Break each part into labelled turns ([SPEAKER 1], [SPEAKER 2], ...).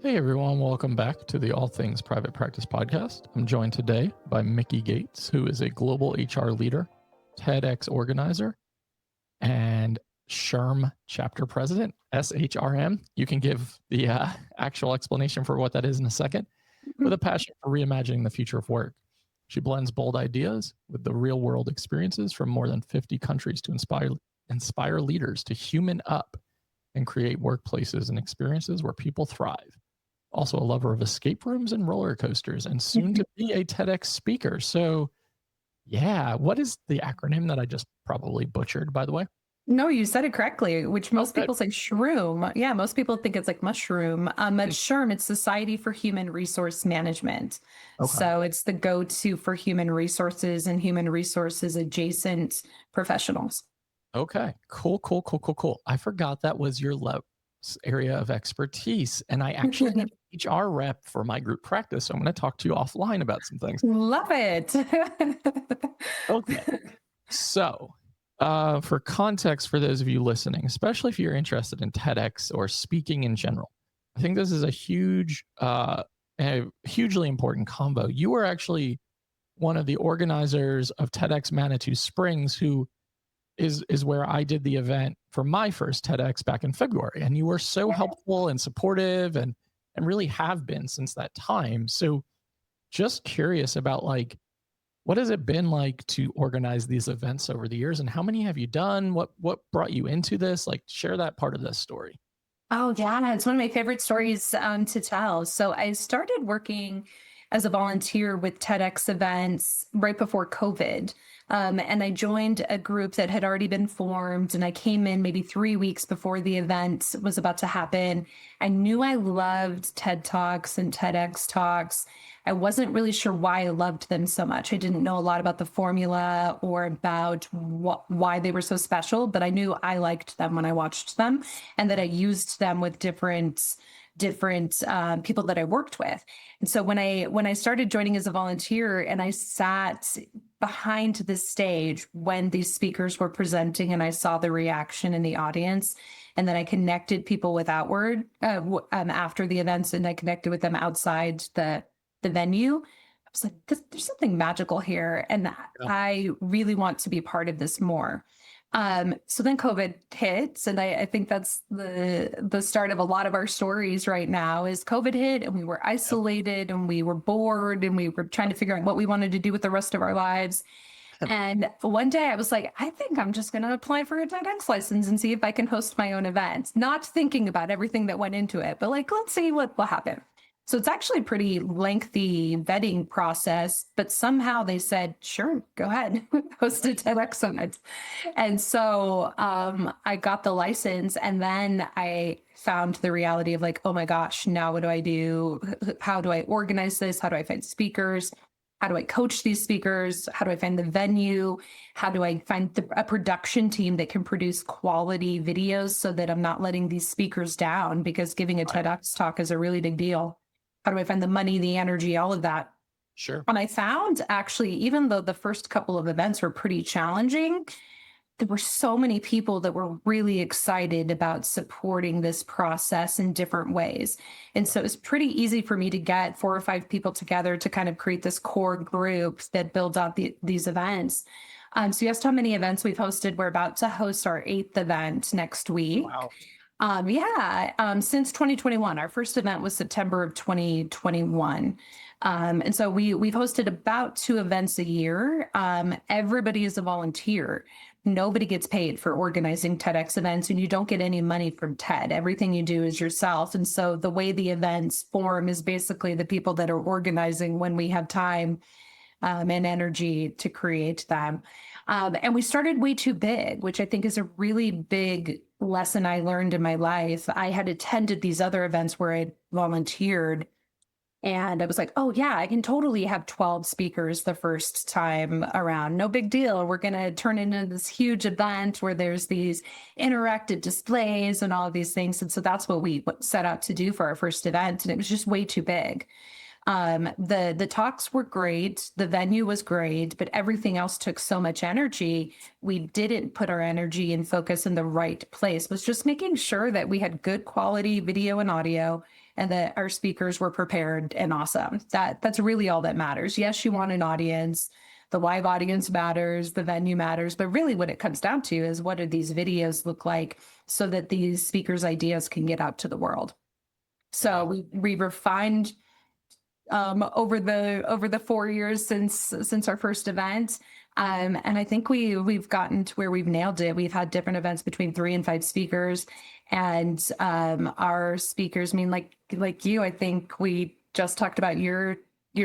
[SPEAKER 1] Hey everyone, welcome back to the All Things Private Practice podcast. I'm joined today by Mikki Gates, who is a global HR leader, TEDx organizer, and 𝘁𝗻 chapter president, SHRM. You can give the actual explanation for what that is in a second, with a passion for reimagining the future of work. She blends bold ideas with the real world experiences from more than 50 countries to inspire leaders to human up and create workplaces and experiences where people thrive. Also a lover of escape rooms and roller coasters, and soon to be a TEDx speaker. So yeah, what is the acronym that I just probably butchered, by the way?
[SPEAKER 2] No, you said it correctly, which most
[SPEAKER 1] Good.
[SPEAKER 2] people say shroom. Yeah, most people think it's like mushroom. But 𝘁𝗻, it's Society for Human Resource Management.
[SPEAKER 1] Okay.
[SPEAKER 2] So it's the go-to for human resources and human resources adjacent professionals.
[SPEAKER 1] Okay. Cool. I forgot that was your area of expertise. And I actually have an HR rep for my group practice. So I'm going to talk to you offline about some things.
[SPEAKER 2] Love it.
[SPEAKER 1] Okay. So, for context, for those of you listening, especially if you're interested in TEDx or speaking in general, I think this is a hugely important combo. You were actually one of the organizers of TEDx Manitou Springs, who is where I did the event for my first TEDx back in February, and you were so helpful and supportive, and really have been since that time. So, just curious about what has it been like to organize these events over the years, and how many have you done? What brought you into this? Like, share that part of this story.
[SPEAKER 2] Oh, yeah. It's one of my favorite stories to tell. So I started working as a volunteer with TEDx events right before COVID. And I joined a group that had already been formed. And I came in maybe 3 weeks before the event was about to happen. I knew I loved TED Talks and TEDx Talks. I wasn't really sure why I loved them so much. I didn't know a lot about the formula or about why they were so special, but I knew I liked them when I watched them, and that I used them with different people that I worked with. And so when I started joining as a volunteer and I sat behind the stage when these speakers were presenting and I saw the reaction in the audience, and then I connected people with outward after the events, and I connected with them outside the venue. I was like, there's something magical here, and
[SPEAKER 1] Yeah.
[SPEAKER 2] I really want to be part of this more. So then COVID hits, and I think that's the start of a lot of our stories right now. Is COVID hit, and we were isolated, and we were bored, and we were trying to figure out what we wanted to do with the rest of our lives. And one day I was like, I think I'm just going to apply for a TEDx license and see if I can host my own event, not thinking about everything that went into it, but like, let's see what will happen. So it's actually a pretty lengthy vetting process, but somehow they said, sure, go ahead, host a TEDx summit. And so I got the license, and then I found the reality of like, oh my gosh, now what do I do? How do I organize this? How do I find speakers? How do I coach these speakers? How do I find the venue? How do I find a production team that can produce quality videos so that I'm not letting these speakers down? Because giving a TEDx talk is a really big deal. How do I find the money, the energy, all of that?
[SPEAKER 1] Sure.
[SPEAKER 2] And I found actually, even though the first couple of events were pretty challenging, there were so many people that were really excited about supporting this process in different ways. And so it's pretty easy for me to get 4 or 5 people together to kind of create this core group that builds out these events. So you asked how many events we've hosted. We're about to host our 8th event next week.
[SPEAKER 1] Wow.
[SPEAKER 2] Since 2021, our first event was September of 2021. And so we've hosted about 2 events a year. Everybody is a volunteer. Nobody gets paid for organizing TEDx events, and you don't get any money from TED. Everything you do is yourself. And so the way the events form is basically the people that are organizing when we have time and energy to create them. And we started way too big, which I think is a really big lesson I learned in my life. I had attended these other events where I volunteered, and I was like, oh, yeah, I can totally have 12 speakers the first time around. No big deal. We're going to turn into this huge event where there's these interactive displays and all of these things. And so that's what we set out to do for our first event. And it was just way too big. The talks were great, the venue was great, but everything else took so much energy. We didn't put our energy and focus in the right place. Was just making sure that we had good quality video and audio. and that our speakers were prepared and awesome. That's really all that matters. Yes, you want an audience. The live audience matters, the venue matters, but really what it comes down to is what do these videos look like so that these speakers' ideas can get out to the world. So we refined over the 4 years since our first event. And I think we've gotten to where we've nailed it. We've had different events between 3 and 5 speakers, and our speakers, I mean, like you, I think we just talked about your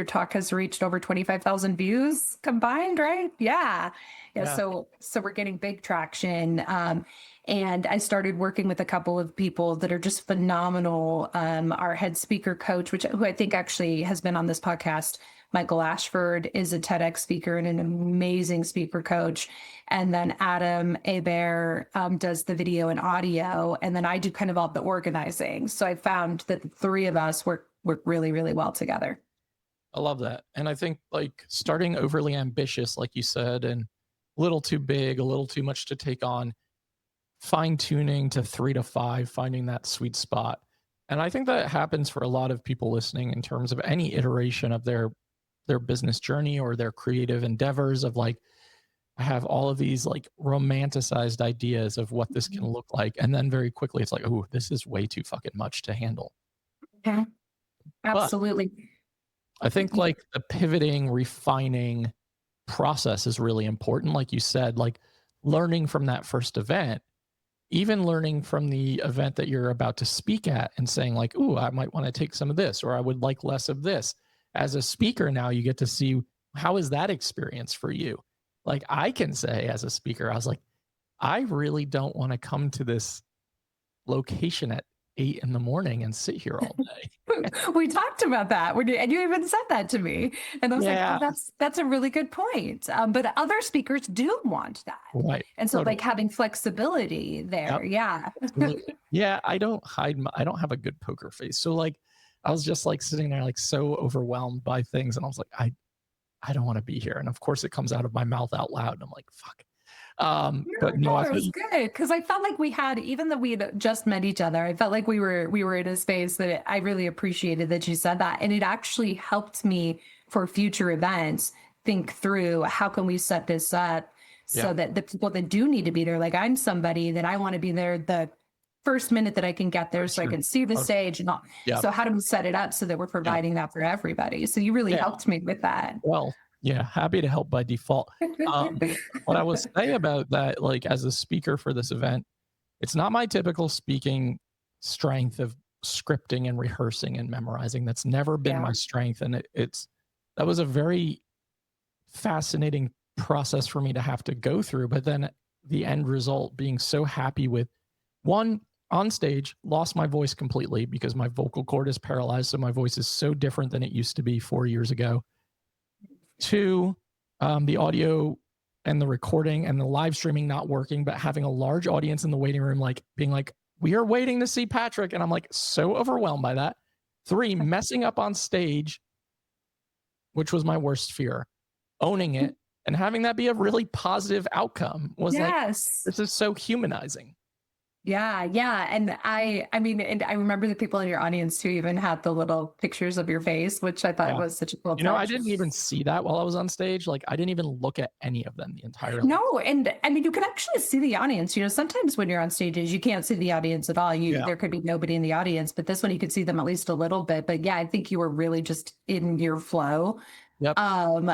[SPEAKER 2] talk has reached over 25,000 views combined, right? Yeah. So we're getting big traction. And I started working with a couple of people that are just phenomenal. Our head speaker coach, who I think actually has been on this podcast, Michael Ashford, is a TEDx speaker and an amazing speaker coach. And then Adam Hebert does the video and audio. And then I do kind of all the organizing. So I found that the 3 of us work really, really well together.
[SPEAKER 1] I love that. And I think like starting overly ambitious, like you said, and a little too big, a little too much to take on, fine tuning to 3 to 5, finding that sweet spot. And I think that happens for a lot of people listening in terms of any iteration of their business journey or their creative endeavors of like, I have all of these like romanticized ideas of what this can look like. And then very quickly it's like, oh, this is way too fucking much to handle.
[SPEAKER 2] Yeah, absolutely.
[SPEAKER 1] But I think like the pivoting, refining process is really important. Like you said, like learning from that first event, even learning from the event that you're about to speak at and saying like, ooh, I might want to take some of this, or I would like less of this. As a speaker now, you get to see how is that experience for you? Like I can say as a speaker, I was like, I really don't want to come to this location at 8 in the morning and sit here all day.
[SPEAKER 2] We talked about that and you even said that to me, and I was like, oh, that's a really good point. But other speakers do want that,
[SPEAKER 1] right?
[SPEAKER 2] And so like having flexibility there. Yeah.
[SPEAKER 1] Yeah, I don't have a good poker face, so like I was just like sitting there like so overwhelmed by things, and I was like, I don't want to be here. And of course it comes out of my mouth out loud, and I'm like, fuck. But no,
[SPEAKER 2] it was good because I felt like we had, even though we had just met each other, I felt like we were in a space that I really appreciated that you said that, and it actually helped me for future events think through how can we set this up so that the people that do need to be there, like I'm somebody that I want to be there the first minute that I can get there, so I can see the stage and all. So how do we set it up so that we're providing that for everybody? So you really helped me with that.
[SPEAKER 1] Well, yeah, happy to help by default. What I will say about that, like as a speaker for this event, it's not my typical speaking strength of scripting and rehearsing and memorizing. That's never been my strength. And that was a very fascinating process for me to have to go through. But then the end result being so happy with, one, on stage, lost my voice completely because my vocal cord is paralyzed. So my voice is so different than it used to be 4 years ago. 2, the audio and the recording and the live streaming not working, but having a large audience in the waiting room, like being like, we are waiting to see Patrick. And I'm like so overwhelmed by that. 3, messing up on stage, which was my worst fear, owning it and having that be a really positive outcome was like, this is so humanizing.
[SPEAKER 2] Yeah. And I mean, and I remember the people in your audience too even had the little pictures of your face, which I thought was such a cool touch.
[SPEAKER 1] I didn't even see that while I was on stage. Like I didn't even look at any of them the entire
[SPEAKER 2] No, and I mean, you can actually see the audience. Sometimes when you're on stages, you can't see the audience at all. There could be nobody in the audience, but this one you could see them at least a little bit. But yeah, I think you were really just in your flow.
[SPEAKER 1] Yep.
[SPEAKER 2] And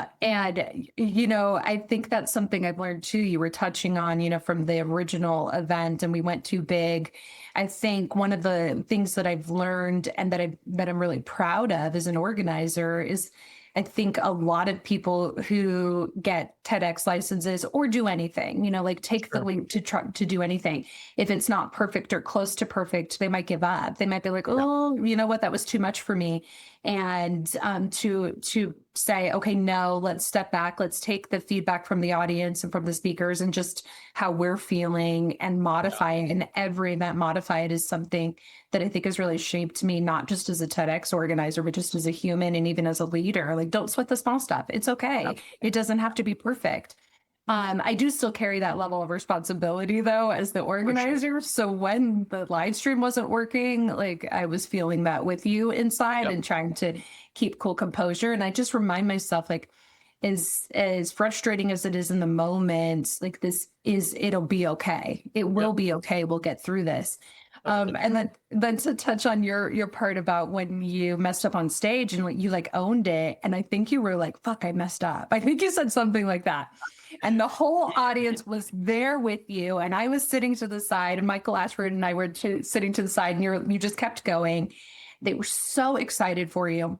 [SPEAKER 2] I think that's something I've learned too. You were touching on, from the original event, and we went too big. I think one of the things that I've learned and that I'm really proud of as an organizer is I think a lot of people who get TEDx licenses or do anything, like take the leap to try to do anything. If it's not perfect or close to perfect, they might give up. They might be like, oh, you know what, that was too much for me. And to say, okay, no, let's step back. Let's take the feedback from the audience and from the speakers and just how we're feeling and modify it. And every event modify it is something that I think has really shaped me, not just as a TEDx organizer, but just as a human and even as a leader. Like, don't sweat the small stuff. It's okay. It doesn't have to be perfect. I do still carry that level of responsibility though as the organizer. So when the live stream wasn't working, like I was feeling that with you inside
[SPEAKER 1] Yep.
[SPEAKER 2] and trying to keep cool composure. And I just remind myself, like, as frustrating as it is in the moment, like it'll be okay. It will
[SPEAKER 1] Yep.
[SPEAKER 2] be okay. We'll get through this.
[SPEAKER 1] Definitely.
[SPEAKER 2] And then to touch on your part about when you messed up on stage and you like owned it, and I think you were like, "Fuck, I messed up." I think you said something like that, and the whole audience was there with you, and I was sitting to the side, and Michael Ashford and I were sitting to the side, and you just kept going. They were so excited for you.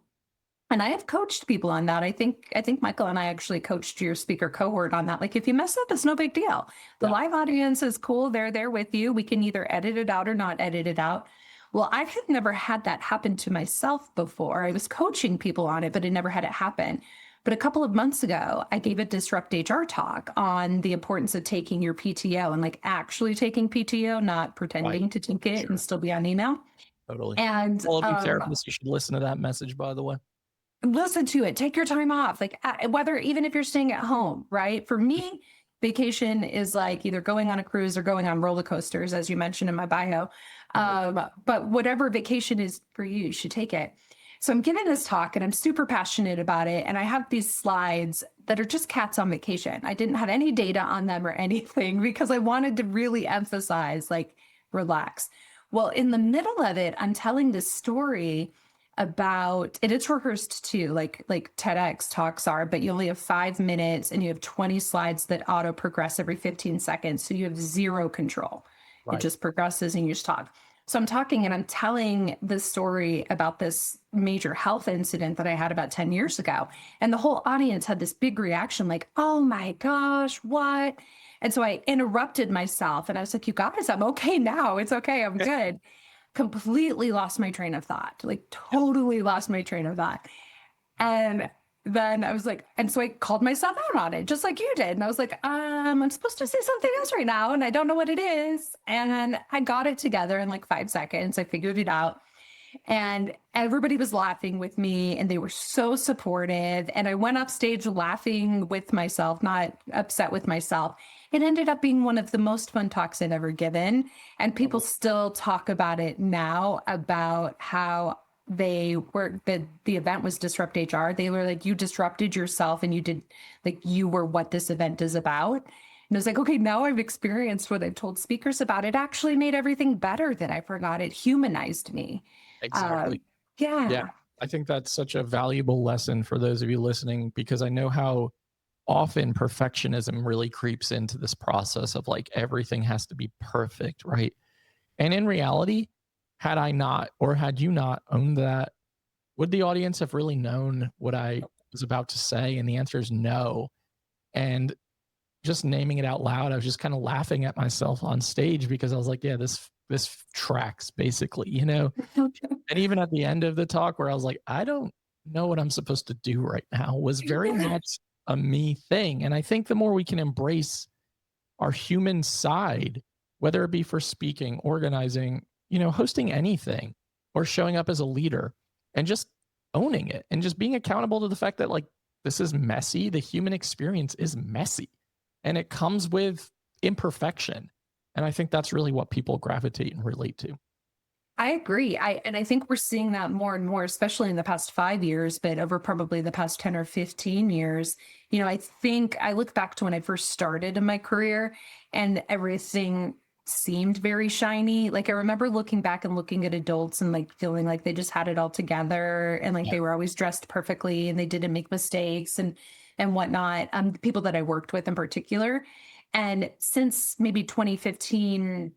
[SPEAKER 2] And I have coached people on that. I think Michael and I actually coached your speaker cohort on that. Like if you mess up, it's no big deal. The
[SPEAKER 1] Yeah.
[SPEAKER 2] live audience is cool. They're there with you. We can either edit it out or not edit it out. Well, I had never had that happen to myself before. I was coaching people on it, but I never had it happen. But a couple of months ago, I gave a Disrupt HR talk on the importance of taking your PTO and like actually taking PTO, not pretending
[SPEAKER 1] Right.
[SPEAKER 2] to take it and
[SPEAKER 1] Sure.
[SPEAKER 2] still be on email.
[SPEAKER 1] Totally.
[SPEAKER 2] And
[SPEAKER 1] All of you therapists, you should listen to that message, by the way.
[SPEAKER 2] listen to it, take your time off, like whether even if you're staying at home, right? For me, vacation is like either going on a cruise or going on roller coasters, as you mentioned in my bio. But whatever vacation is for you, you should take it. So I'm giving this talk and I'm super passionate about it, and I have these slides that are just cats on vacation. I didn't have any data on them or anything because I wanted to really emphasize like relax. Well, in the middle of it, I'm telling this story about, and it's rehearsed too, like TEDx talks are, but you only have 5 minutes and you have 20 slides that auto progress every 15 seconds. So you have zero control. It
[SPEAKER 1] Right.
[SPEAKER 2] just progresses and you just talk. So I'm talking and I'm telling this story about this major health incident that I had about 10 years ago. And the whole audience had this big reaction, like, oh my gosh, what? And so I interrupted myself and I was like, you guys, I'm okay now. It's okay. I'm good. Completely lost my train of thought, like totally lost my train of thought. And then I was like, and so I called myself out on it, just like you did. And I was like, I'm supposed to say something else right now, and I don't know what it is. And I got it together in like 5 seconds. I figured it out. And everybody was laughing with me and they were so supportive. And I went up stage laughing with myself, not upset with myself. It ended up being one of the most fun talks I've ever given. And people still talk about it now, about how they were, the event was Disrupt HR. They were like, you disrupted yourself and you did, like, you were what this event is about. And I was like, okay, now I've experienced what I've told speakers about. It actually made everything better that I forgot. It humanized me.
[SPEAKER 1] Exactly. Yeah.
[SPEAKER 2] Yeah.
[SPEAKER 1] I think that's such a valuable lesson for those of you listening, because I know how often perfectionism really creeps into this process of like everything has to be perfect, right? And in reality, had I not, or had you not owned that, would the audience have really known what I was about to say? And the answer is no. And just naming it out loud, I was just kind of laughing at myself on stage because I was like, yeah, this tracks basically, you know? And even at the end of the talk where I was like, I don't know what I'm supposed to do right now, was very much a me thing. And I think the more we can embrace our human side, whether it be for speaking, organizing, you know, hosting anything, or showing up as a leader and just owning it and just being accountable to the fact that like this is messy. The human experience is messy and it comes with imperfection. And I think that's really what people gravitate and relate to.
[SPEAKER 2] I agree. I think we're seeing that more and more, especially in the past 5 years, but over probably the past 10 or 15 years. You know, I think I look back to when I first started in my career and everything seemed very shiny. Like I remember looking back and looking at adults and like feeling like they just had it all together and like
[SPEAKER 1] Yeah.
[SPEAKER 2] they were always dressed perfectly and they didn't make mistakes and whatnot. The people that I worked with in particular. And since maybe 2015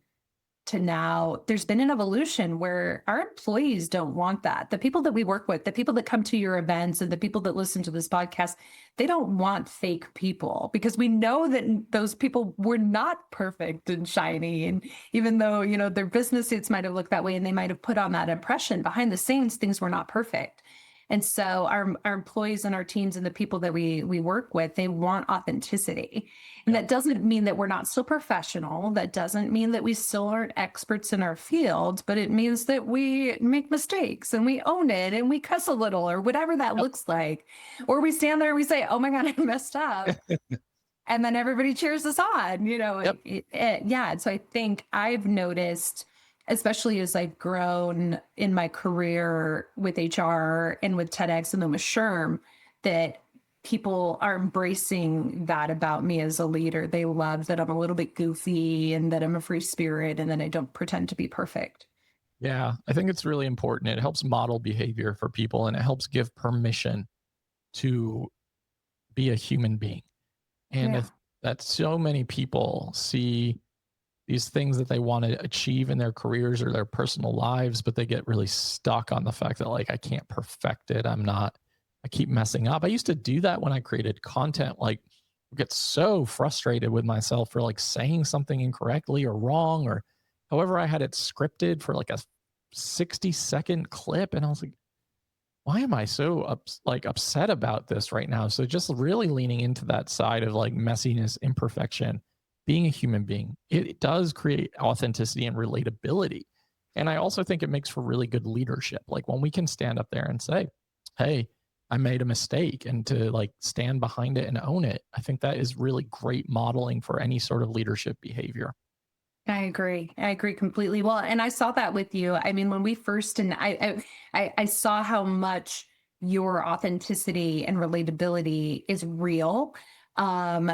[SPEAKER 2] to now, there's been an evolution where our employees don't want that. The people that we work with, the people that come to your events and the people that listen to this podcast, they don't want fake people because we know that those people were not perfect and shiny. And even though, you know, their business suits might have looked that way and they might have put on that impression, behind the scenes, things were not perfect. And so our employees and our teams and the people that we work with, they want authenticity. And
[SPEAKER 1] Yeah.
[SPEAKER 2] that doesn't mean that we're not still professional. That doesn't mean that we still aren't experts in our field, but it means that we make mistakes and we own it and we cuss a little or whatever that
[SPEAKER 1] Yep.
[SPEAKER 2] looks like. Or we stand there and we say, oh my God, I messed up. and then everybody cheers us on,
[SPEAKER 1] Yep.
[SPEAKER 2] yeah. And so I think I've noticed, especially as I've grown in my career with HR and with TEDx and then with SHRM, that people are embracing that about me as a leader. They love that I'm a little bit goofy and that I'm a free spirit and that I don't pretend to be perfect.
[SPEAKER 1] Yeah, I think it's really important. It helps model behavior for people and it helps give permission to be a human being. And
[SPEAKER 2] Yeah.
[SPEAKER 1] if that so many people see these things that they want to achieve in their careers or their personal lives, but they get really stuck on the fact that like I can't perfect it. I keep messing up. I used to do that when I created content, like get so frustrated with myself for like saying something incorrectly or wrong or however I had it scripted for like a 60-second clip. And I was like, why am I so upset about this right now? So just really leaning into that side of like messiness, imperfection, being a human being, it does create authenticity and relatability. And I also think it makes for really good leadership. Like when we can stand up there and say, hey, I made a mistake, and to like stand behind it and own it. I think that is really great modeling for any sort of leadership behavior.
[SPEAKER 2] I agree. I agree completely. Well, and I saw that with you. I mean, when we first and I saw how much your authenticity and relatability is real.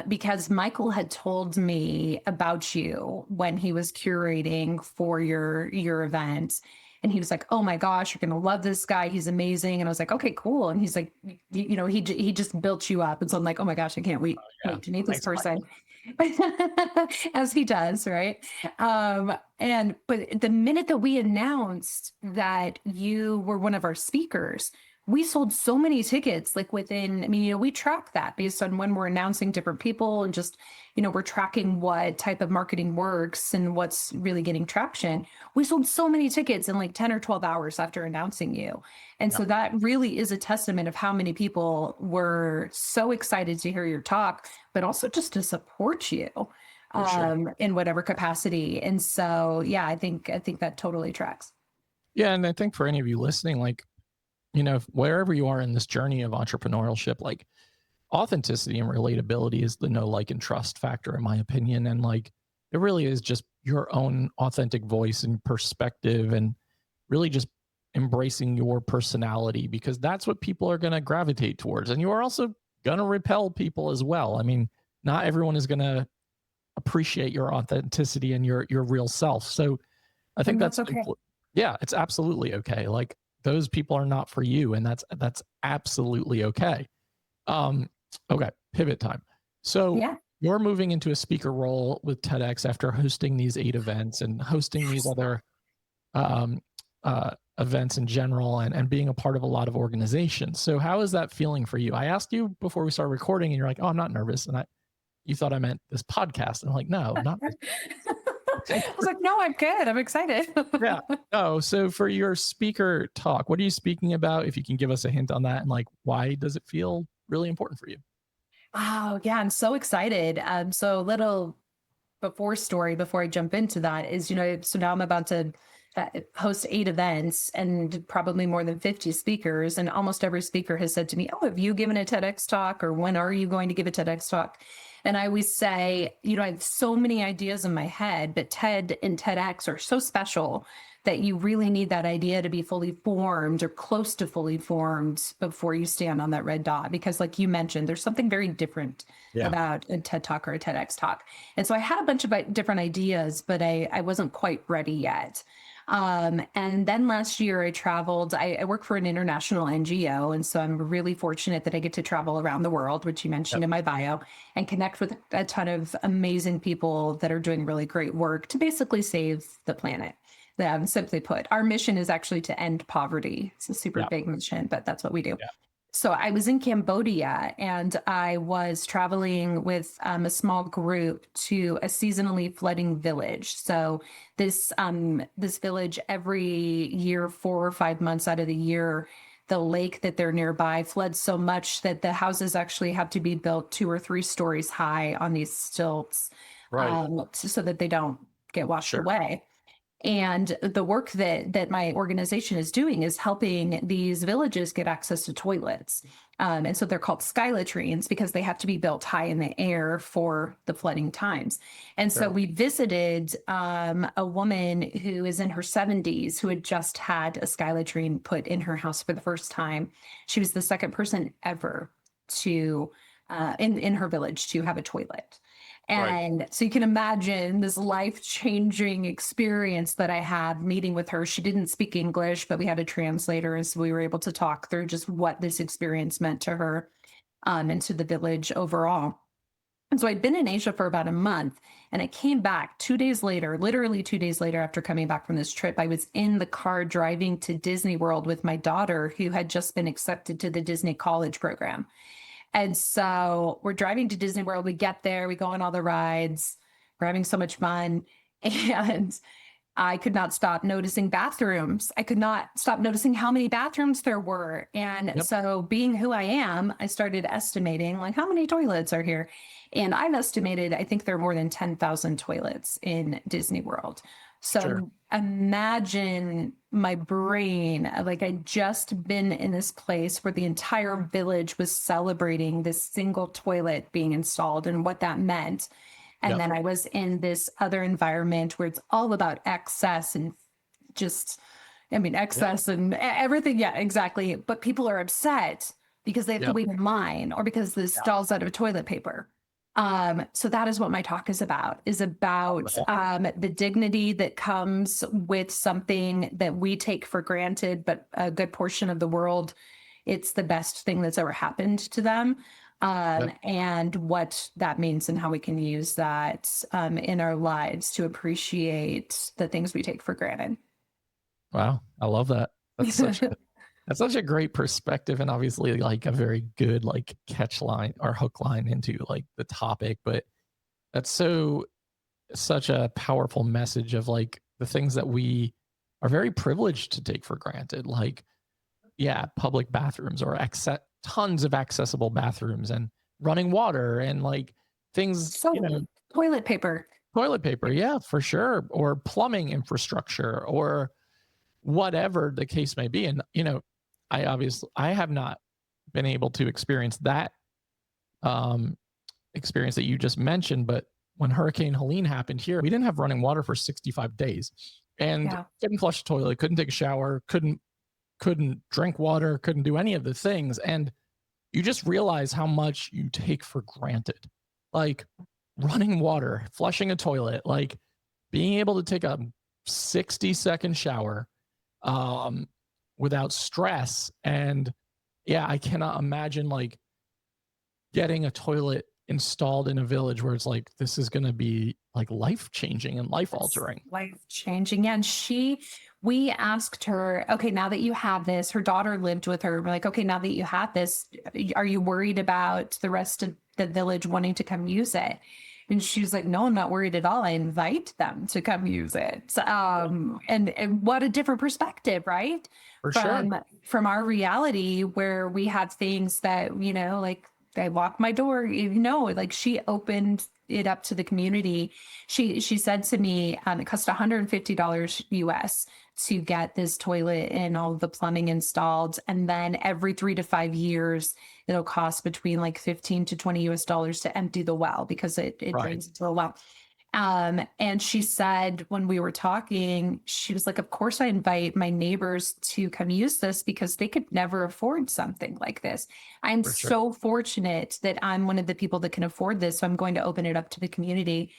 [SPEAKER 2] Because Michael had told me about you when he was curating for your event. And he was like, "Oh my gosh, you're gonna love this guy. He's amazing." And I was like, "Okay, cool." And he's like, he just built you up." And so I'm like, "Oh my gosh, I can't
[SPEAKER 1] Yeah.
[SPEAKER 2] wait to meet this
[SPEAKER 1] Thanks,
[SPEAKER 2] person."
[SPEAKER 1] Michael.
[SPEAKER 2] As he does, right? And but the minute that we announced that you were one of our speakers, we sold so many tickets, like within, I mean, we track that based on when we're announcing different people and just, we're tracking what type of marketing works and what's really getting traction. We sold so many tickets in like 10 or 12 hours after announcing you. And
[SPEAKER 1] Yeah,
[SPEAKER 2] so that really is a testament of how many people were so excited to hear your talk, but also just to support you
[SPEAKER 1] for sure.
[SPEAKER 2] in whatever capacity. And so, yeah, I think that totally tracks.
[SPEAKER 1] Yeah. And I think for any of you listening, like, wherever you are in this journey of entrepreneurship, like authenticity and relatability is the know, like, and trust factor, in my opinion. And like, it really is just your own authentic voice and perspective and really just embracing your personality, because that's what people are going to gravitate towards. And you are also going to repel people as well. I mean, not everyone is going to appreciate your authenticity and your real self. So I think
[SPEAKER 2] And
[SPEAKER 1] that's
[SPEAKER 2] that's okay.
[SPEAKER 1] yeah, it's absolutely okay. Like those people are not for you, and that's absolutely okay. Um, okay, pivot time. So
[SPEAKER 2] Yeah.
[SPEAKER 1] you're moving into a speaker role with TEDx after hosting these 8 events and hosting these
[SPEAKER 2] Yes.
[SPEAKER 1] other um, events in general, and being a part of a lot of organizations. So how is that feeling for you? I asked you before we started recording, and you're like, "Oh, I'm not nervous," and you thought I meant this podcast. And I'm like, "No, not this."
[SPEAKER 2] I was like, no, I'm good. I'm excited.
[SPEAKER 1] Yeah. Oh, so for your speaker talk, what are you speaking about? If you can give us a hint on that, and like, why does it feel really important for you?
[SPEAKER 2] Oh, yeah, I'm so excited. So little before story before I jump into that is, so now I'm about to host 8 events and probably more than 50 speakers. And almost every speaker has said to me, "Oh, have you given a TEDx talk? Or when are you going to give a TEDx talk?" And I always say, I have so many ideas in my head, but TED and TEDx are so special that you really need that idea to be fully formed or close to fully formed before you stand on that red dot. Because, like you mentioned, there's something very different
[SPEAKER 1] Yeah.
[SPEAKER 2] about a TED talk or a TEDx talk. And so I had a bunch of different ideas, but I wasn't quite ready yet. And then last year I traveled, I work for an international NGO. And so I'm really fortunate that I get to travel around the world, which you mentioned
[SPEAKER 1] Yep.
[SPEAKER 2] in my bio, and connect with a ton of amazing people that are doing really great work to basically save the planet. Simply put, our mission is actually to end poverty. It's a super
[SPEAKER 1] Yeah.
[SPEAKER 2] big mission, but that's what we do.
[SPEAKER 1] Yeah.
[SPEAKER 2] So I was in Cambodia and I was traveling with a small group to a seasonally flooding village. So this village, every year, 4 or 5 months out of the year, the lake that they're nearby floods so much that the houses actually have to be built 2 or 3 stories high on these stilts,
[SPEAKER 1] Right.
[SPEAKER 2] so that they don't get washed
[SPEAKER 1] Sure.
[SPEAKER 2] away. And the work that my organization is doing is helping these villages get access to toilets. And so they're called 𝗁𝗲𝗄s because they have to be built high in the air for the flooding times. And so
[SPEAKER 1] Sure.
[SPEAKER 2] we visited a woman who is in her 70s who had just had a 𝗁𝗲𝗄 put in her house for the first time. She was the second person ever to in her village to have a toilet.
[SPEAKER 1] Right.
[SPEAKER 2] And so you can imagine this life-changing experience that I had meeting with her. She didn't speak English, but we had a translator, and so we were able to talk through just what this experience meant to her and to the village overall. And so I'd been in Asia for about a month, and I came back 2 days later, literally 2 days later after coming back from this trip. I was in the car driving to Disney World with my daughter, who had just been accepted to the Disney College program. And so we're driving to Disney World. We get there, we go on all the rides. We're having so much fun. And I could not stop noticing bathrooms. I could not stop noticing how many bathrooms there were. And
[SPEAKER 1] Yep.
[SPEAKER 2] so, being who I am, I started estimating like how many toilets are here. And I've estimated, I think there are more than 10,000 toilets in Disney World.
[SPEAKER 1] Sure.
[SPEAKER 2] So imagine my brain, like I'd just been in this place where the entire village was celebrating this single toilet being installed and what that meant. And
[SPEAKER 1] Yep.
[SPEAKER 2] then I was in this other environment where it's all about excess and just, I mean,
[SPEAKER 1] Yep.
[SPEAKER 2] excess and everything. Yeah, exactly. But people are upset because they have to
[SPEAKER 1] Yep.
[SPEAKER 2] wait in line or because the stall's out of toilet paper. So that is what my talk is about the dignity that comes with something that we take for granted, but a good portion of the world, it's the best thing that's ever happened to them.
[SPEAKER 1] Yep.
[SPEAKER 2] And what that means and how we can use that in our lives to appreciate the things we take for granted.
[SPEAKER 1] Wow. I love that. That's such a great perspective, and obviously like a very good like catch line or hook line into like the topic. But that's such a powerful message of like the things that we are very privileged to take for granted. Like, yeah, public bathrooms or tons of accessible bathrooms and running water and like things,
[SPEAKER 2] So toilet paper.
[SPEAKER 1] toilet paper, yeah, for sure, or plumbing infrastructure or whatever the case may be. And I have not been able to experience that experience that you just mentioned, but when Hurricane Helene happened here, we didn't have running water for 65 days and couldn't flush the toilet, couldn't take a shower, couldn't drink water, couldn't do any of the things. And you just realize how much you take for granted, like running water, flushing a toilet, like being able to take a 60-second shower without stress. And yeah, I cannot imagine like getting a toilet installed in a village where it's like, this is going to be like life-changing and life-altering.
[SPEAKER 2] Life-changing. Yeah. And we asked her, okay, now that you have this, her daughter lived with her. We're like, okay, now that you have this, are you worried about the rest of the village wanting to come use it? And she was like, no, I'm not worried at all. I invite them to come use it. And what a different perspective, right?
[SPEAKER 1] For sure.
[SPEAKER 2] From our reality where we have things that, like I lock my door, like she opened it up to the community. She said to me, it cost $150 US to get this toilet and all the plumbing installed. And then every 3 to 5 years, it'll cost between like 15 to 20 US dollars to empty the well because it drains into the well. And she said when we were talking, she was like, of course I invite my neighbors to come use this because they could never afford something like this. I'm so fortunate that I'm one of the people that can afford this. So I'm going to open it up to the community.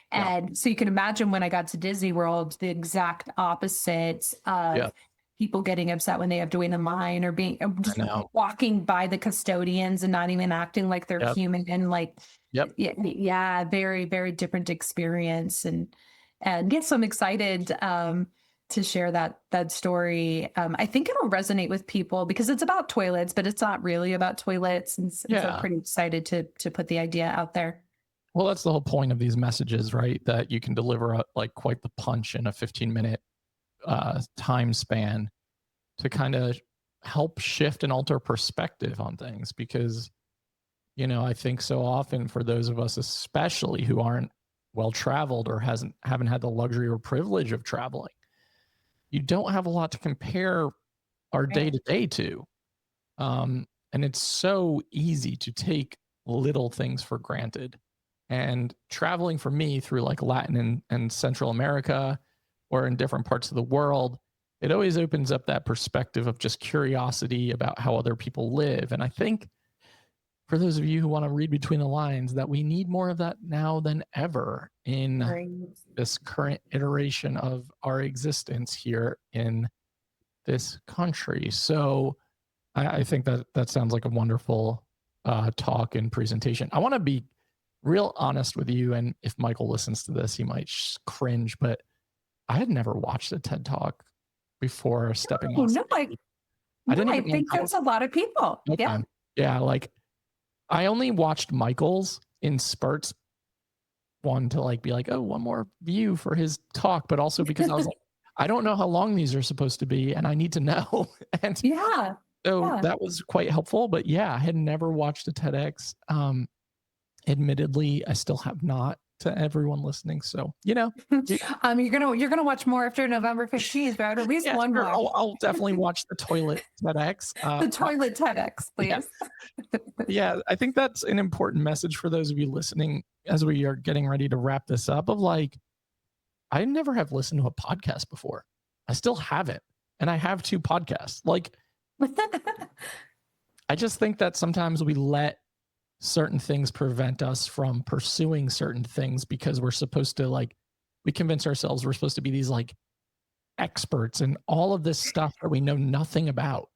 [SPEAKER 2] And so you can imagine when I got to Disney World, the exact opposite of people getting upset when they have to wait in line or being just walking by the custodians and not even acting like they're human and like, very, very different experience. And so I'm excited to share that story. I think it'll resonate with people because it's about toilets, but it's not really about toilets. And so I'm pretty excited to put the idea out there.
[SPEAKER 1] Well, that's the whole point of these messages, right? That you can deliver like quite the punch in a 15-minute time span to kind of help shift and alter perspective on things. Because, I think so often for those of us, especially who aren't well-traveled or haven't had the luxury or privilege of traveling, you don't have a lot to compare our day
[SPEAKER 2] Right.
[SPEAKER 1] to day to. And it's so easy to take little things for granted. And traveling for me through like Latin and Central America or in different parts of the world, it always opens up that perspective of just curiosity about how other people live. And I think for those of you who want to read between the lines, that we need more of that now than ever in
[SPEAKER 2] Right.
[SPEAKER 1] this current iteration of our existence here in this country. So I think that that sounds like a wonderful talk and presentation. I want to be real honest with you, and if Michael listens to this, he might cringe, but I had never watched a TED Talk before stepping
[SPEAKER 2] Oh,
[SPEAKER 1] on
[SPEAKER 2] no,
[SPEAKER 1] stage. I didn't
[SPEAKER 2] I
[SPEAKER 1] even know
[SPEAKER 2] think
[SPEAKER 1] how.
[SPEAKER 2] that's a lot of people. Yeah.
[SPEAKER 1] Okay. Yeah, like I only watched Michael's in spurts, one to like be like, oh, one more view for his talk, but also because I was like, I don't know how long these are supposed to be, and I need to know. And
[SPEAKER 2] Yeah.
[SPEAKER 1] so
[SPEAKER 2] Yeah.
[SPEAKER 1] that was quite helpful. But yeah, I had never watched a TEDx. Admittedly, I still have not, to everyone listening. So, you-
[SPEAKER 2] You're gonna watch more after November 15th, right? At least
[SPEAKER 1] yeah,
[SPEAKER 2] one
[SPEAKER 1] sure.
[SPEAKER 2] more.
[SPEAKER 1] I'll definitely watch the toilet TEDx.
[SPEAKER 2] The toilet TEDx,
[SPEAKER 1] Yeah.
[SPEAKER 2] please.
[SPEAKER 1] Yeah, I think that's an important message for those of you listening as we are getting ready to wrap this up of like, I never have listened to a podcast before. I still haven't. And I have 2 podcasts. Like, I just think that sometimes we let certain things prevent us from pursuing certain things because we're supposed to like, we convince ourselves we're supposed to be these like experts and all of this stuff that we know nothing about.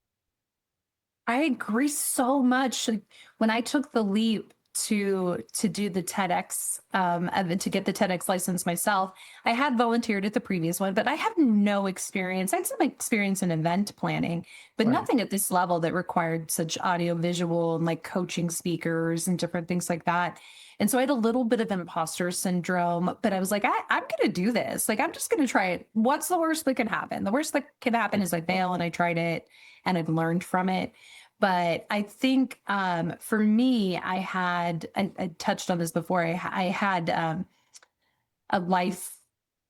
[SPEAKER 2] I agree so much. Like, when I took the leap to do the TEDx, to get the TEDx license myself, I had volunteered at the previous one, but I had no experience. I had some experience in event planning, but
[SPEAKER 1] Right.
[SPEAKER 2] nothing at this level that required such audio visual and like coaching speakers and different things like that. And so I had a little bit of imposter syndrome, but I was like, I'm going to do this. Like, I'm just going to try it. What's the worst that can happen? The worst that can happen is I fail and I tried it and I've learned from it. But I think for me, I touched on this before. I had a life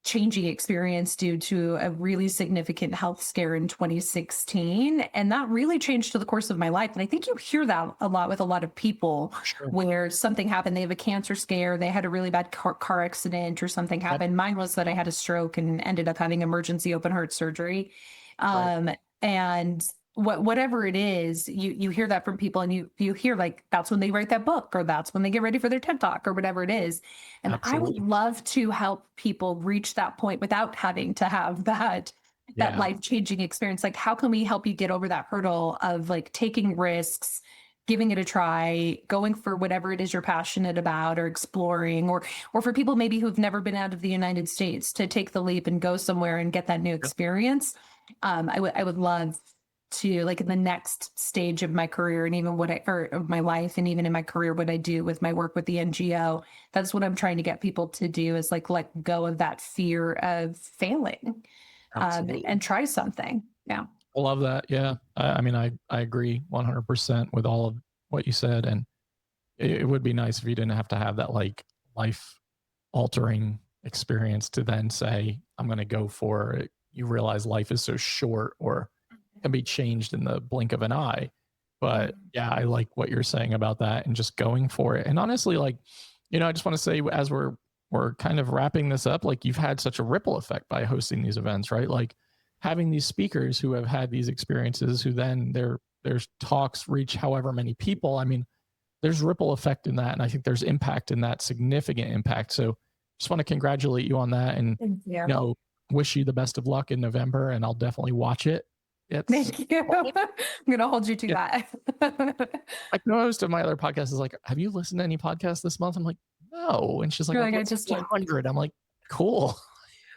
[SPEAKER 2] changing experience due to a really significant health scare in 2016. And that really changed to the course of my life. And I think you hear that a lot with a lot of people
[SPEAKER 1] Sure.
[SPEAKER 2] where something happened, they have a cancer scare, they had a really bad car accident or something happened. Mine was that I had a stroke and ended up having emergency open heart surgery.
[SPEAKER 1] Right.
[SPEAKER 2] And whatever it is, you hear that from people, and you hear like that's when they write that book, or that's when they get ready for their TED Talk, or whatever it is. And I would
[SPEAKER 1] Absolutely.
[SPEAKER 2] love to help people reach that point without having to have that
[SPEAKER 1] Yeah.
[SPEAKER 2] life-changing experience. Like, how can we help you get over that hurdle of like taking risks, giving it a try, going for whatever it is you're passionate about or exploring, or for people maybe who've never been out of the United States to take the leap and go somewhere and get that new experience. I would love to, like, in the next stage of my career and even or of my life, and even in my career, what I do with my work with the NGO, that's what I'm trying to get people to do, is like let go of that fear of failing,
[SPEAKER 1] Absolutely.
[SPEAKER 2] and try something. Yeah.
[SPEAKER 1] I love that. Yeah. I mean, I agree 100% with all of what you said. And it would be nice if you didn't have to have that like life altering experience to then say, I'm going to go for it. You realize life is so short or can be changed in the blink of an eye. But yeah, I like what you're saying about that and just going for it. And honestly, like, I just want to say as we're kind of wrapping this up, like you've had such a ripple effect by hosting these events, right? Like having these speakers who have had these experiences, who then their talks reach however many people. I mean, there's ripple effect in that. And I think there's impact in that, significant impact. So just want to congratulate you on that and,
[SPEAKER 2] Thank you.
[SPEAKER 1] wish you the best of luck in November, and I'll definitely watch it. It's
[SPEAKER 2] Thank you. I'm gonna hold you to
[SPEAKER 1] yeah,
[SPEAKER 2] that.
[SPEAKER 1] like most of my other podcasts is like, have you listened to any podcasts this month? I'm like, no. And she's like,
[SPEAKER 2] You're
[SPEAKER 1] I've
[SPEAKER 2] like, I
[SPEAKER 1] listened
[SPEAKER 2] just
[SPEAKER 1] to 100. I'm like, cool.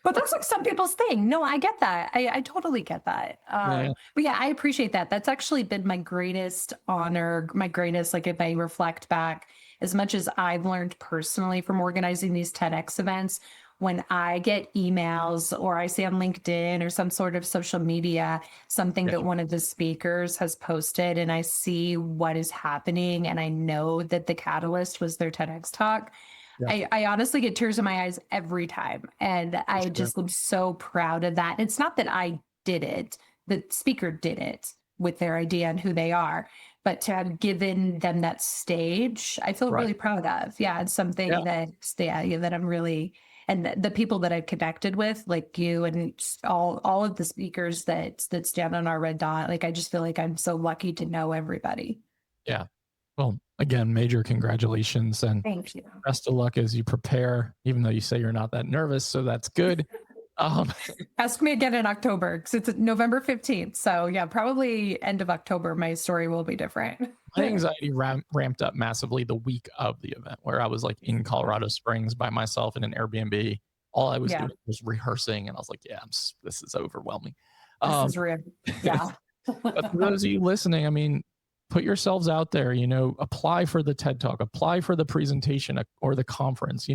[SPEAKER 2] But that's like some people's thing. No, I get that. I totally get that.
[SPEAKER 1] Yeah.
[SPEAKER 2] But yeah, I appreciate that. That's actually been my greatest honor, my greatest, like, if I reflect back, as much as I've learned personally from organizing these TEDx events, when I get emails or I see on LinkedIn or some sort of social media, something
[SPEAKER 1] Yeah.
[SPEAKER 2] that one of the speakers has posted, and I see what is happening, and I know that the catalyst was their TEDx talk.
[SPEAKER 1] Yeah,
[SPEAKER 2] I honestly get tears in my eyes every time. And
[SPEAKER 1] for
[SPEAKER 2] I
[SPEAKER 1] sure.
[SPEAKER 2] just am so proud of that. It's not that I did it, the speaker did it with their idea and who they are, but to have given them that stage, I feel
[SPEAKER 1] Right.
[SPEAKER 2] really proud of. Yeah, it's
[SPEAKER 1] Yeah.
[SPEAKER 2] something that, yeah, that I'm really, and the people that I've connected with, like you and just all of the speakers that stand on our red dot, like I just feel like I'm so lucky to know everybody.
[SPEAKER 1] Yeah. Well, again, major congratulations and
[SPEAKER 2] Thank you.
[SPEAKER 1] best of luck as you prepare, even though you say you're not that nervous. So that's good. Um,
[SPEAKER 2] Ask me again in October because it's November 15th. So yeah, probably end of October, my story will be different.
[SPEAKER 1] my anxiety ramped up massively the week of the event where I was like in Colorado Springs by myself in an Airbnb. All I was
[SPEAKER 2] Yeah,
[SPEAKER 1] doing was rehearsing, and I was like, yeah, this is overwhelming.
[SPEAKER 2] this
[SPEAKER 1] Um,
[SPEAKER 2] is real. Yeah.
[SPEAKER 1] but for those of you listening, I mean, put yourselves out there, apply for the TED Talk, apply for the presentation or the conference,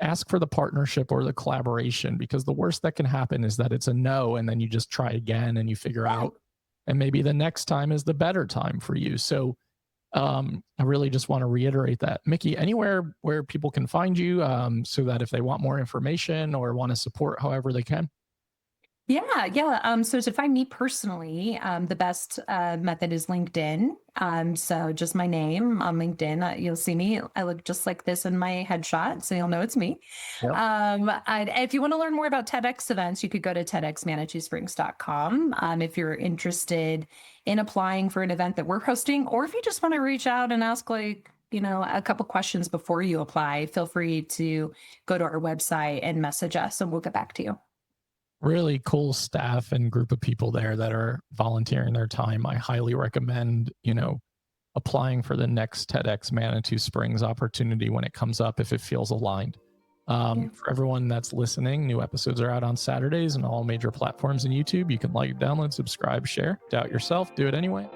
[SPEAKER 1] ask for the partnership or the collaboration, because the worst that can happen is that it's a no, and then you just try again and you figure out, and maybe the next time is the better time for you. So I really just want to reiterate that. Mikki, anywhere where people can find you, so that if they want more information or want to support however they can.
[SPEAKER 2] Yeah. So to find me personally, the best method is LinkedIn. So just my name on LinkedIn, you'll see me. I look just like this in my headshot, so you'll know it's me.
[SPEAKER 1] Yep.
[SPEAKER 2] And if you want to learn more about TEDx events, you could go to TEDxManitosprings.com. If you're interested in applying for an event that we're hosting, or if you just want to reach out and ask a couple questions before you apply, feel free to go to our website and message us, and we'll get back to you.
[SPEAKER 1] Really cool staff and group of people there that are volunteering their time. I highly recommend, applying for the next TEDx Manitou Springs opportunity when it comes up, if it feels aligned.
[SPEAKER 2] Yeah.
[SPEAKER 1] For everyone that's listening, new episodes are out on Saturdays and all major platforms and YouTube. You can like, download, subscribe, share. Doubt yourself, do it anyway.